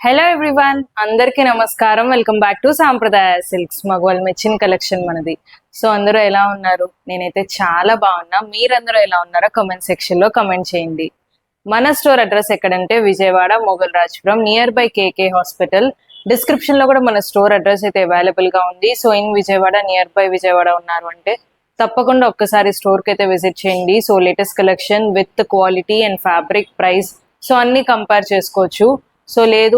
Hello everyone, అందరికీ నమస్కారం. Welcome back to సాంప్రదాయ సిల్క్స్. మగవాళ్ళు మెచ్చిన కలెక్షన్ మనది. సో అందరూ ఎలా ఉన్నారు? నేనైతే చాలా బాగున్నా. మీరందరూ ఎలా ఉన్నారో కమెంట్ సెక్షన్ లో కమెంట్ చేయండి. మన స్టోర్ అడ్రస్ ఎక్కడంటే Vijayawada Mogal Rajpuram, near by KK hospital. Description లో కూడా మన స్టోర్ అడ్రస్ అయితే అవైలబుల్ గా ఉంది. So in Vijayawada, near by Vijayawada ఉన్నారు అంటే తప్పకుండా ఒక్కసారి స్టోర్ కి అయితే విజిట్ చేయండి. So latest collection with quality and fabric, price, so అన్ని కంపేర్ చేసుకోవచ్చు. సో లేదు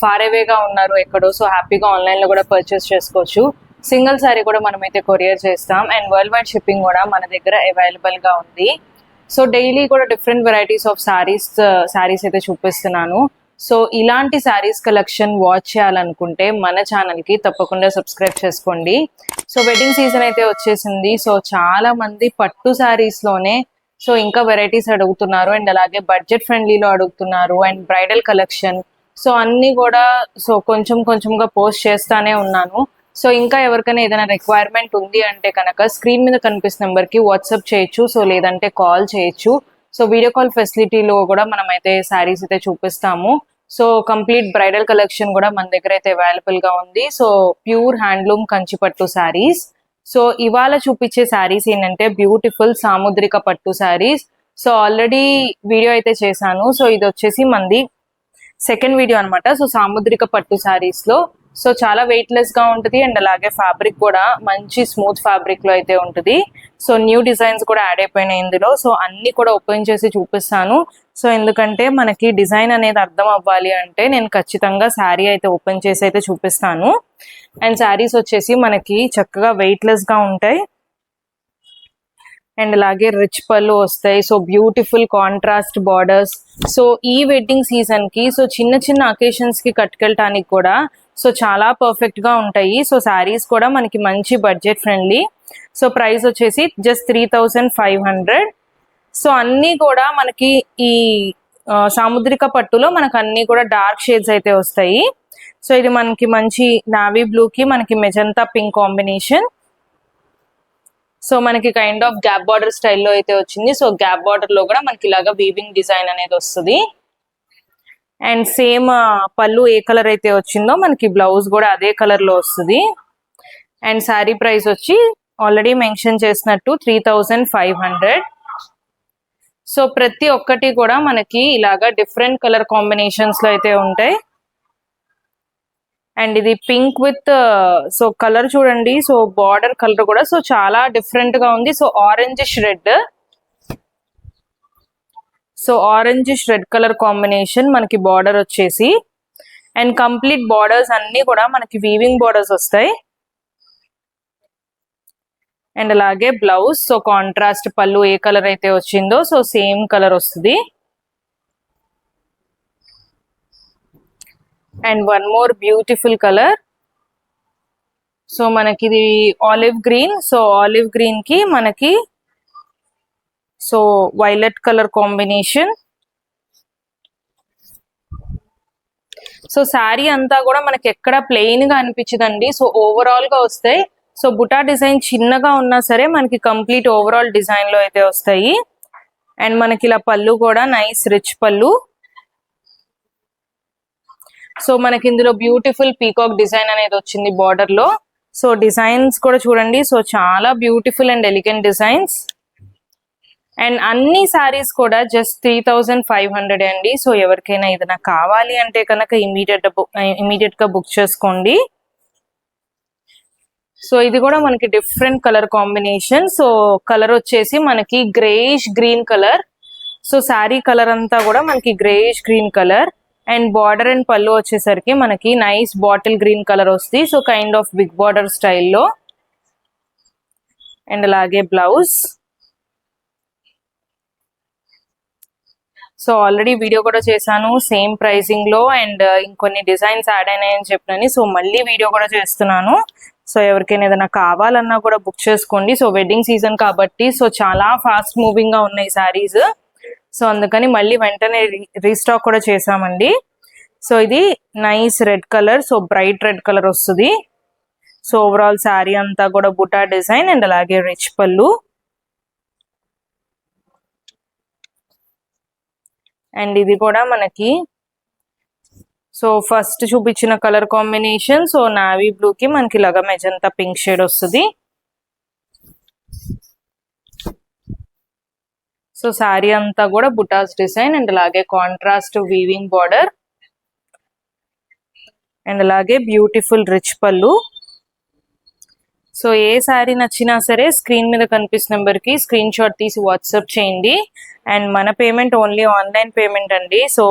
ఫార్ అవేగా ఉన్నారు ఎక్కడో, సో హ్యాపీగా ఆన్లైన్ లో కూడా పర్చేస్ చేసుకోవచ్చు. సింగిల్ సారీ కూడా మనమైతే కొరియర్ చేస్తాం అండ్ వరల్డ్ వైడ్ షిప్పింగ్ కూడా మన దగ్గర అవైలబుల్ గా ఉంది. సో డైలీ కూడా డిఫరెంట్ వెరైటీస్ ఆఫ్ సారీస్ అయితే చూపిస్తున్నాను. సో ఇలాంటి సారీస్ కలెక్షన్ వాచ్ చేయాలనుకుంటే మన ఛానల్ కి తప్పకుండా సబ్స్క్రైబ్ చేసుకోండి. సో వెడ్డింగ్ సీజన్ అయితే వచ్చేసింది. సో చాలా మంది పట్టు సారీస్ లోనే సో ఇంకా వెరైటీస్ అడుగుతున్నారు అండ్ అలాగే బడ్జెట్ ఫ్రెండ్లీలో అడుగుతున్నారు అండ్ బ్రైడల్ కలెక్షన్, సో అన్ని కూడా సో కొంచెంగా పోస్ట్ చేస్తానే ఉన్నాను. సో ఇంకా ఎవరికైనా ఏదైనా రిక్వైర్మెంట్ ఉంది అంటే కనుక స్క్రీన్ మీద కనిపిస్తున్న నెంబర్ కి వాట్సాప్ చేయొచ్చు, సో లేదంటే కాల్ చేయొచ్చు. సో వీడియో కాల్ ఫెసిలిటీలో కూడా మనం అయితే శారీస్ అయితే చూపిస్తాము. సో కంప్లీట్ బ్రైడల్ కలెక్షన్ కూడా మన దగ్గర అయితే అవైలబుల్ గా ఉంది. సో ప్యూర్ హ్యాండ్లూమ్ కంచిపట్టు శారీస్. సో ఇవాళ చూపించే శారీస్ ఏంటంటే బ్యూటిఫుల్ సాముద్రిక పట్టు శారీస్. సో ఆల్రెడీ వీడియో అయితే చేశాను. సో ఇది వచ్చేసి మంది సెకండ్ వీడియో అనమాట. సో సాముద్రిక పట్టు శారీస్ లో సో చాలా వెయిట్ లెస్ గా ఉంటుంది అండ్ అలాగే ఫ్యాబ్రిక్ కూడా మంచి స్మూత్ ఫ్యాబ్రిక్ లో అయితే ఉంటుంది. సో న్యూ డిజైన్స్ కూడా యాడ్ అయిపోయినాయి ఇందులో. సో అన్ని కూడా ఓపెన్ చేసి చూపిస్తాను. సో ఎందుకంటే మనకి డిజైన్ అనేది అర్థం అవ్వాలి అంటే నేను ఖచ్చితంగా శారీ అయితే ఓపెన్ చేసి అయితే చూపిస్తాను. అండ్ శారీస్ వచ్చేసి మనకి చక్కగా వెయిట్ లెస్ గా ఉంటాయి అండ్ అలాగే రిచ్ పళ్ళు వస్తాయి. So beautiful contrast borders. So ఈ వెడ్డింగ్ సీజన్ కి సో చిన్న అకేషన్స్ కి కట్టుకెళ్ళటానికి కూడా సో చాలా పర్ఫెక్ట్ గా ఉంటాయి. సో శారీస్ కూడా మనకి మంచి బడ్జెట్ ఫ్రెండ్లీ. సో ప్రైస్ వచ్చేసి జస్ట్ 3500. సో అన్ని కూడా మనకి ఈ సాముద్రిక పట్టులో మనకు అన్ని కూడా డార్క్ షేడ్స్ అయితే వస్తాయి. సో ఇది మనకి మంచి నావీ బ్లూ కి మనకి మెజంతా పింక్ కాంబినేషన్. సో మనకి కైండ్ ఆఫ్ గ్యాప్ బార్డర్ స్టైల్లో అయితే వచ్చింది. సో గ్యాప్ బార్డర్ లో కూడా మనకి ఇలాగా వీవింగ్ డిజైన్ అనేది వస్తుంది అండ్ సేమ్ పళ్ళు ఏ కలర్ అయితే వచ్చిందో మనకి బ్లౌజ్ కూడా అదే కలర్ లో వస్తుంది. అండ్ శారీ ప్రైస్ వచ్చి ఆల్రెడీ మెన్షన్ చేసినట్టు 3500. సో ప్రతి ఒక్కటి కూడా మనకి ఇలాగా డిఫరెంట్ కలర్ కాంబినేషన్స్ లో అయితే ఉంటాయి. అండ్ ఇది పింక్ విత్ సో కలర్ చూడండి. సో బార్డర్ కలర్ కూడా సో చాలా డిఫరెంట్ గా ఉంది. So orangish red, so orangish red colour combination మనకి బార్డర్ వచ్చేసి అండ్ కంప్లీట్ బార్డర్స్ అన్ని కూడా మనకి వీవింగ్ బార్డర్స్ వస్తాయి అండ్ అలాగే బ్లౌజ్ సో కాంట్రాస్ట్ పళ్ళు ఏ కలర్ అయితే వచ్చిందో సో సేమ్ కలర్ వస్తుంది. And one more beautiful colour. So మనకి ఇది olive green. So olive green కి మనకి so violet colour combination. So sari అంతా కూడా మనకి ఎక్కడ ప్లెయిన్ గా అనిపించదండి. సో ఓవరాల్ గా వస్తాయి. సో బుటా డిజైన్ చిన్నగా ఉన్నా సరే మనకి కంప్లీట్ ఓవరాల్ డిజైన్ లో అయితే వస్తాయి. అండ్ మనకి ఇలా పళ్ళు కూడా నైస్ రిచ్ పళ్ళు. సో మనకి ఇందులో బ్యూటిఫుల్ పీకాక్ డిజైన్ అనేది వచ్చింది బార్డర్ లో. సో డిజైన్స్ కూడా చూడండి. సో చాలా beautiful and elegant designs. And అన్ని సారీస్ కూడా జస్ట్ 3500 అండి. సో ఎవరికైనా ఏదైనా కావాలి అంటే కనుక ఇమీడియట్ గా బుక్ చేసుకోండి. సో ఇది కూడా మనకి different colour combination. So colour వచ్చేసి మనకి greyish green colour. So sari colour అంతా కూడా మనకి greyish green colour and border and పళ్ళు వచ్చేసరికి మనకి నైస్ బాటిల్ గ్రీన్ కలర్ వస్తుంది. So kind of big border స్టైల్లో అండ్ అలాగే బ్లౌజ్. సో ఆల్రెడీ వీడియో కూడా చేశాను సేమ్ ప్రైసింగ్ లో అండ్ ఇంకొన్ని డిజైన్స్ యాడ్ అయినాయని చెప్పినని సో మళ్ళీ వీడియో కూడా చేస్తున్నాను. సో ఎవరికైనా ఏదైనా కావాలన్నా కూడా బుక్ చేసుకోండి. సో వెడ్డింగ్ సీజన్ కాబట్టి సో చాలా ఫాస్ట్ మూవింగ్ గా ఉన్నాయి శారీస్. సో అందుకని మళ్ళీ వెంటనే రీస్టాక్ కూడా చేసామండి. సో ఇది nice red colour. So bright red colour వస్తుంది. సో ఓవరాల్ శారీ అంతా కూడా బుటా డిజైన్ అండ్ అలాగే రిచ్ పళ్ళు. అండ్ ఇది కూడా మనకి సో సో ఫస్ట్ చూపించిన కలర్ కాంబినేషన్, సో నావీ బ్లూకి మనకి ఇలాగా మెజంతా పింక్ షేడ్ వస్తుంది. సో శారీ అంతా కూడా బుటాస్ డిజైన్ అండ్ అలాగే కాంట్రాస్ట్ వీవింగ్ బార్డర్ అండ్ అలాగే బ్యూటిఫుల్ రిచ్ పళ్ళు. సో ఏ శారీ నచ్చినా సరే స్క్రీన్ మీద కనిపిస్తున్న నెంబర్కి స్క్రీన్ షాట్ తీసి వాట్సాప్ చేయండి. అండ్ మన పేమెంట్ ఓన్లీ ఆన్లైన్ పేమెంట్ అండి. సో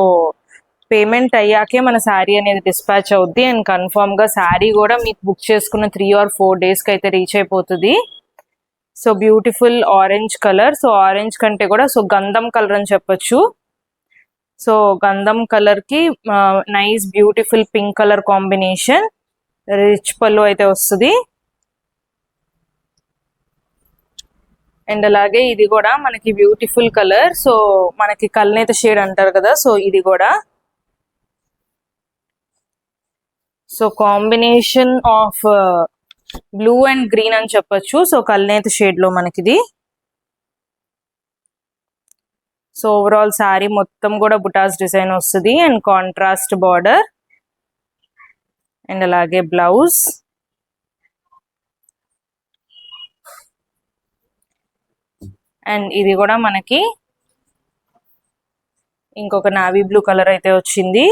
పేమెంట్ అయ్యాకే మన శారీ అనేది డిస్పాచ్ అవుద్ది. అండ్ కన్ఫర్మ్గా శారీ కూడా మీకు బుక్ చేసుకున్న 3 or 4 డేస్కి అయితే రీచ్ అయిపోతుంది. So beautiful orange colour. So orange కంటే కూడా సో గంధం కలర్ అని చెప్పొచ్చు. సో గంధం కలర్కి nice beautiful pink colour combination, rich పళ్ళు అయితే వస్తుంది. అండ్ అలాగే ఇది కూడా మనకి బ్యూటిఫుల్ కలర్. సో మనకి కల్నేత షేడ్ అంటారు కదా, సో ఇది కూడా so combination of blue and green అని చెప్పొచ్చు. సో కల్నేత షేడ్ లో మనకిది. సో ఓవరాల్ శారీ మొత్తం కూడా బుటాస్ డిజైన్ వస్తుంది అండ్ కాంట్రాస్ట్ బార్డర్ అండ్ అలాగే బ్లౌజ్. అండ్ ఇది కూడా మనకి ఇంకొక నావీ బ్లూ కలర్ అయితే వచ్చింది.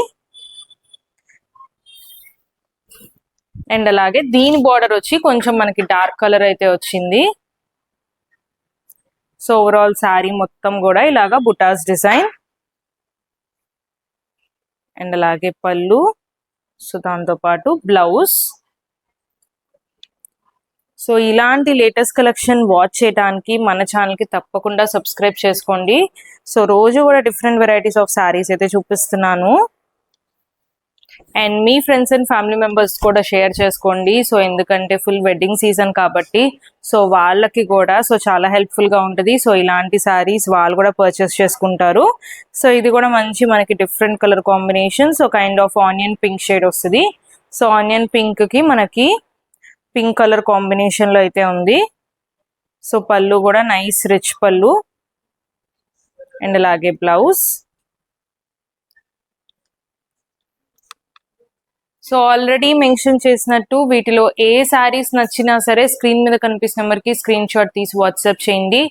అండ్ అలాగే దీని బార్డర్ వచ్చి కొంచెం మనకి డార్క్ కలర్ అయితే వచ్చింది. సో ఓవరాల్ శారీ మొత్తం కూడా ఇలాగా బుటాస్ డిజైన్ అండ్ అలాగే పళ్ళు. సో దాంతో పాటు బ్లౌజ్. సో ఇలాంటి లేటెస్ట్ కలెక్షన్ వాచ్ చేయడానికి మన ఛానల్కి తప్పకుండా సబ్స్క్రైబ్ చేసుకోండి. సో రోజు కూడా డిఫరెంట్ వెరైటీస్ ఆఫ్ శారీస్ అయితే చూపిస్తున్నాను. And me friends and family members కూడా షేర్ చేసుకోండి. సో ఎందుకంటే ఫుల్ వెడ్డింగ్ సీజన్ కాబట్టి సో వాళ్ళకి కూడా సో చాలా హెల్ప్ఫుల్గా ఉంటుంది. సో ఇలాంటి శారీస్ వాళ్ళు కూడా పర్చేస్ చేసుకుంటారు. సో ఇది కూడా మంచి మనకి different colour combination. So kind of onion pink shade వస్తుంది. సో ఆనియన్ పింక్కి మనకి పింక్ కలర్ కాంబినేషన్లో అయితే ఉంది. సో పళ్ళు కూడా నైస్ రిచ్ పళ్ళు అండ్ అలాగే బ్లౌజ్. సో ఆల్రెడీ మెన్షన్ చేసినట్టు వీటిలో ఏ శారీస్ నచ్చినా సరే స్క్రీన్ మీద కనిపిస్తున్న నెంబర్కి స్క్రీన్ షాట్ తీసి వాట్సాప్ చేయండి.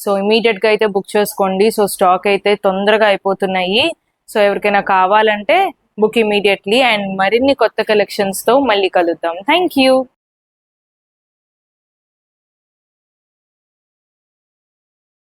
సో ఇమీడియట్గా అయితే బుక్ చేసుకోండి. సో స్టాక్ అయితే తొందరగా అయిపోతున్నాయి. సో ఎవరికైనా కావాలంటే బుక్ ఇమీడియట్లీ. అండ్ మరిన్ని కొత్త కలెక్షన్స్తో మళ్ళీ కలుద్దాం. Thank you.